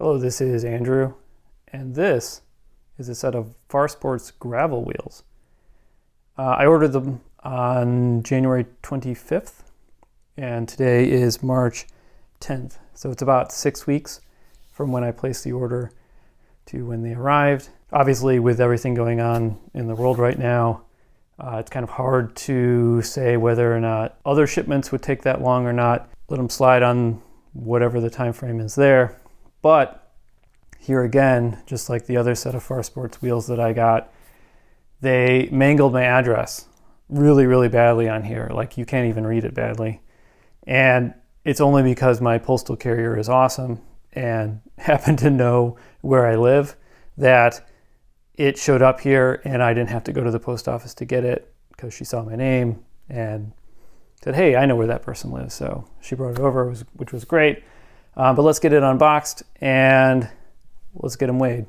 Hello, this is Andrew, and this is a set of Farsports gravel wheels. I ordered them on January 25th, and today is March 10th. So it's about 6 weeks from when I placed the order to when they arrived. Obviously, with everything going on in the world right now, it's kind of hard to say whether or not other shipments would take that long or not. Let them slide on whatever the time frame is there. But here again, just like the other set of Farsports wheels that I got, they mangled my address really, really badly on here. Like, you can't even read it badly. And it's only because my postal carrier is awesome and happened to know where I live that it showed up here, and I didn't have to go to the post office to get it because she saw my name and said, hey, I know where that person lives. So she brought it over, which was great. But let's get it unboxed and let's get them weighed.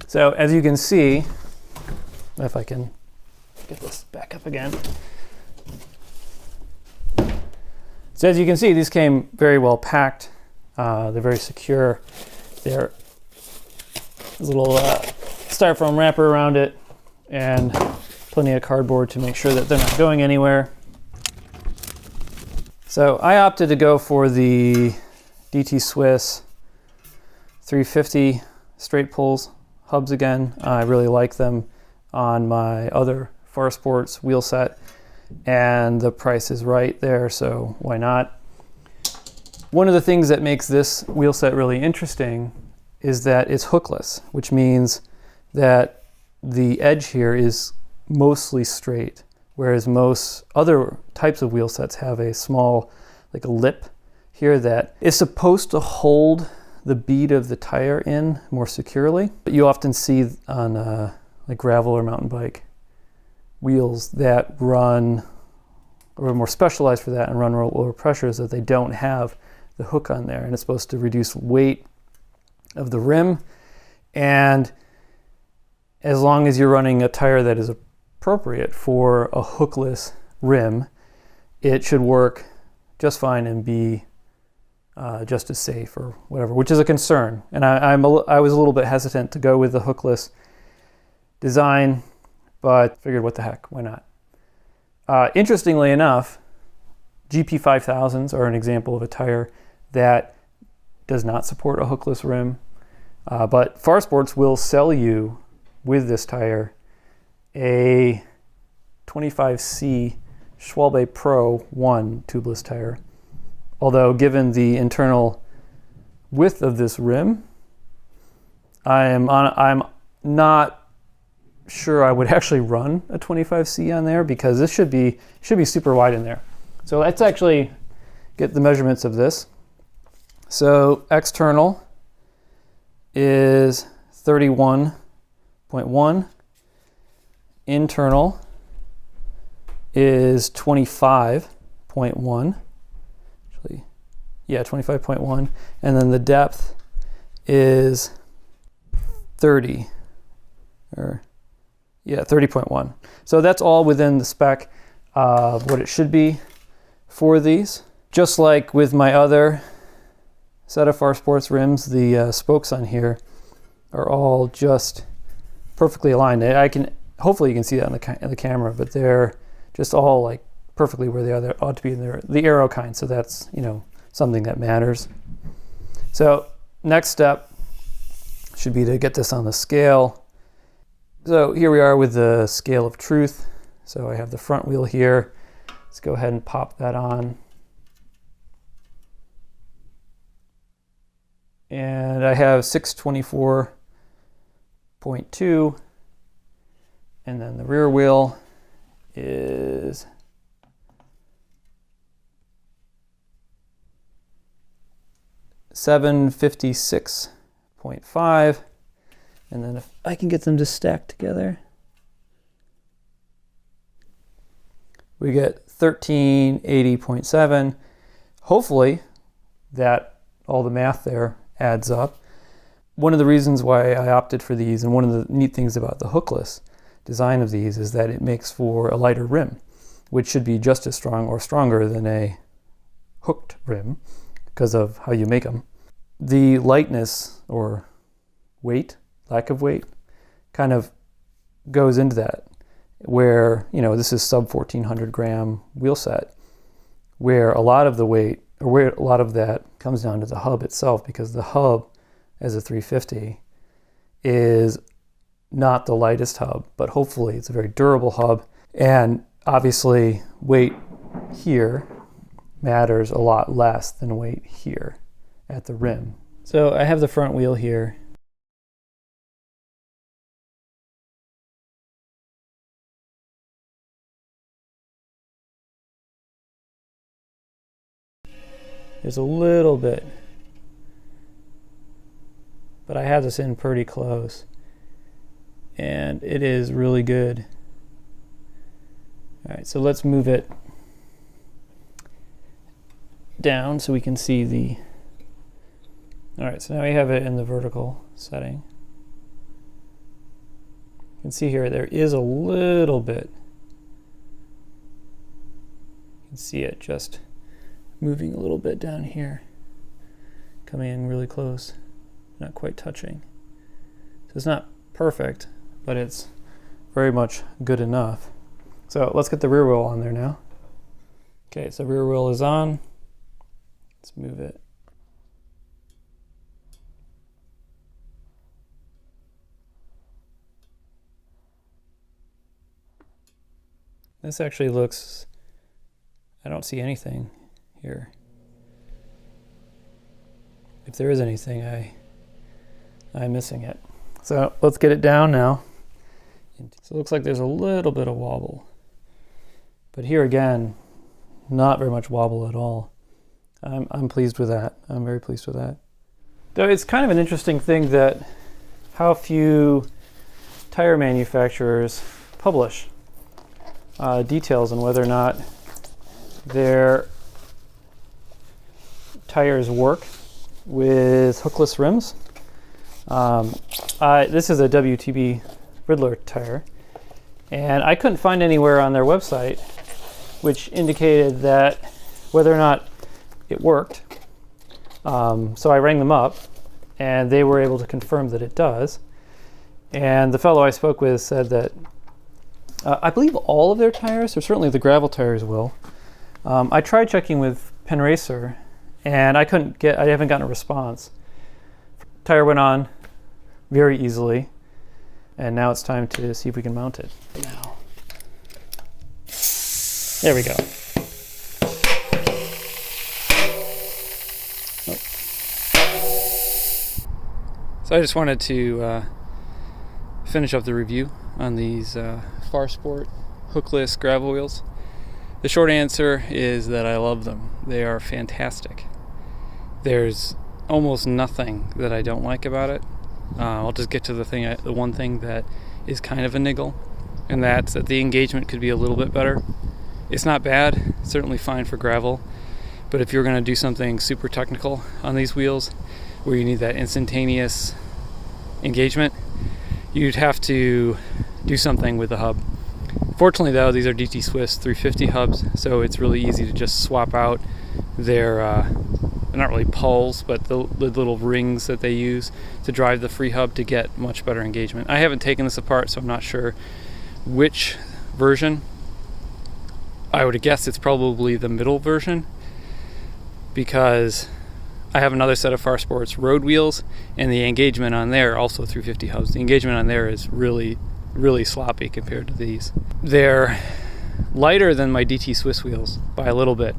So as you can see, if I can get this back up again. So as you can see, these came very well packed. They're very secure. There's a little styrofoam wrapper around it and plenty of cardboard to make sure that they're not going anywhere. So I opted to go for the DT Swiss 350 straight pulls hubs again. I really like them on my other Farsports wheel set, and the price is right there, so why not? One of the things that makes this wheel set really interesting is that it's hookless, which means that the edge here is mostly straight, whereas most other types of wheel sets have a small, like a lip here that is supposed to hold the bead of the tire in more securely. But you often see on like gravel or mountain bike wheels that run, or are more specialized for that and run lower pressures, that they don't have the hook on there, and it's supposed to reduce weight of the rim. And as long as you're running a tire that is appropriate for a hookless rim, it should work just fine and be just as safe or whatever, which is a concern. And I was a little bit hesitant to go with the hookless design, but figured what the heck, why not? Interestingly enough, GP5000s are an example of a tire that does not support a hookless rim, but Farsports will sell you with this tire a 25C Schwalbe Pro 1 tubeless tire. Although given the internal width of this rim, I'm not sure I would actually run a 25C on there, because this should be super wide in there. So let's actually get the measurements of this. So external is 31.1. Internal is 25.1. Actually, yeah, 25.1. And then the depth is 30. Or yeah, 30.1. So that's all within the spec of what it should be for these. Just like with my other set of Farsports rims, the spokes on here are all just perfectly aligned. Hopefully you can see that in the camera, but they're just all like perfectly where they are. They ought to be in the arrow kind, so that's, you know, something that matters. So next step should be to get this on the scale. So here we are with the scale of truth. So I have the front wheel here. Let's go ahead and pop that on. And I have 624.2, and then the rear wheel is 756.5, and then if I can get them to stack together, we get 1380.7. Hopefully that all the math there adds up. One of the reasons why I opted for these, and one of the neat things about the hookless design of these, is that it makes for a lighter rim, which should be just as strong or stronger than a hooked rim because of how you make them. The lightness or weight, lack of weight, kind of goes into that, where, you know, this is sub 1400 gram wheel set, where a lot of the weight, or where a lot of that comes down to the hub itself, because the hub as a 350 is not the lightest hub, but hopefully it's a very durable hub. And obviously weight here matters a lot less than weight here at the rim. So I have the front wheel here. There's a little bit, but I have this in pretty close, and it is really good. All right, so let's move it down so we can see the... All right, so now we have it in the vertical setting. You can see here there is a little bit. You can see it just moving a little bit down here, coming in really close, not quite touching. So it's not perfect, but it's very much good enough. So let's get the rear wheel on there now. Okay, so rear wheel is on. Let's move it. This actually looks, I don't see anything here. If there is anything, I'm missing it. So let's get it down now. So it looks like there's a little bit of wobble, but here again, not very much wobble at all. I'm pleased with that. I'm very pleased with that. Though it's kind of an interesting thing that how few tire manufacturers publish details on whether or not their tires work with hookless rims. This is a WTB Riddler tire, and I couldn't find anywhere on their website which indicated that whether or not it worked. So I rang them up, and they were able to confirm that it does. And the fellow I spoke with said that I believe all of their tires, or certainly the gravel tires, will. I tried checking with Penn Racer, and I haven't gotten a response. Tire went on very easily, and now it's time to see if we can mount it. Now, there we go. Oh. So I just wanted to finish up the review on these Farsport hookless gravel wheels. The short answer is that I love them. They are fantastic. There's almost nothing that I don't like about it. I'll just get to the one thing that is kind of a niggle, and that's that the engagement could be a little bit better. It's not bad, it's certainly fine for gravel, but if you're going to do something super technical on these wheels where you need that instantaneous engagement, you'd have to do something with the hub. Fortunately though, these are DT Swiss 350 hubs, so it's really easy to just swap out their not really pulls, but the little rings that they use to drive the free hub to get much better engagement. I haven't taken this apart, so I'm not sure which version. I would guess it's probably the middle version, because I have another set of Farsports road wheels, and the engagement on there, also 350 hubs, the engagement on there is really, really sloppy compared to these. They're lighter than my DT Swiss wheels by a little bit,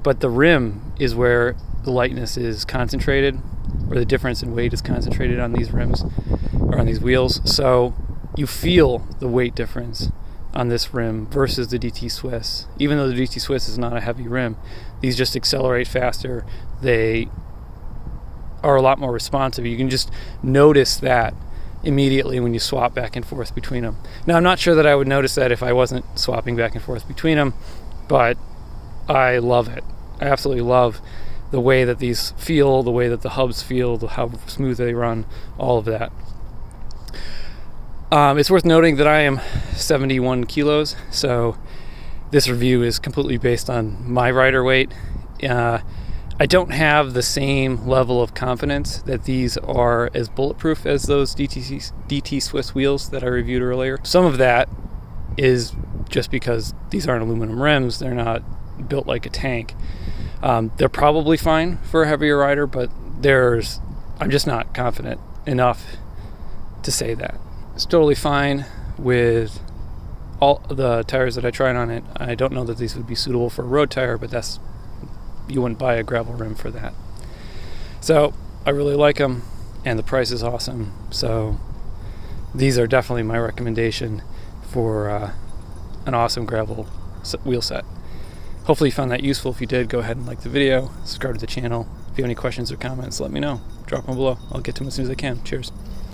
but the rim is where the lightness is concentrated, or the difference in weight is concentrated on these rims, or on these wheels. So you feel the weight difference on this rim versus the DT Swiss. Even though the DT Swiss is not a heavy rim, these just accelerate faster. They are a lot more responsive. You can just notice that immediately when you swap back and forth between them. Now, I'm not sure that I would notice that if I wasn't swapping back and forth between them, but I love it. I absolutely love the way that these feel, the way that the hubs feel, how smooth they run, all of that. It's worth noting that I am 71 kilos, so this review is completely based on my rider weight, I don't have the same level of confidence that these are as bulletproof as those DT Swiss wheels that I reviewed earlier. Some of that is just because these aren't aluminum rims. They're not built like a tank. They're probably fine for a heavier rider, but I'm just not confident enough to say that. It's totally fine with all the tires that I tried on it. I don't know that these would be suitable for a road tire, but you wouldn't buy a gravel rim for that. So I really like them, and the price is awesome. So these are definitely my recommendation for an awesome gravel wheel set. Hopefully you found that useful. If you did, go ahead and like the video, subscribe to the channel. If you have any questions or comments, let me know. Drop them below. I'll get to them as soon as I can. Cheers.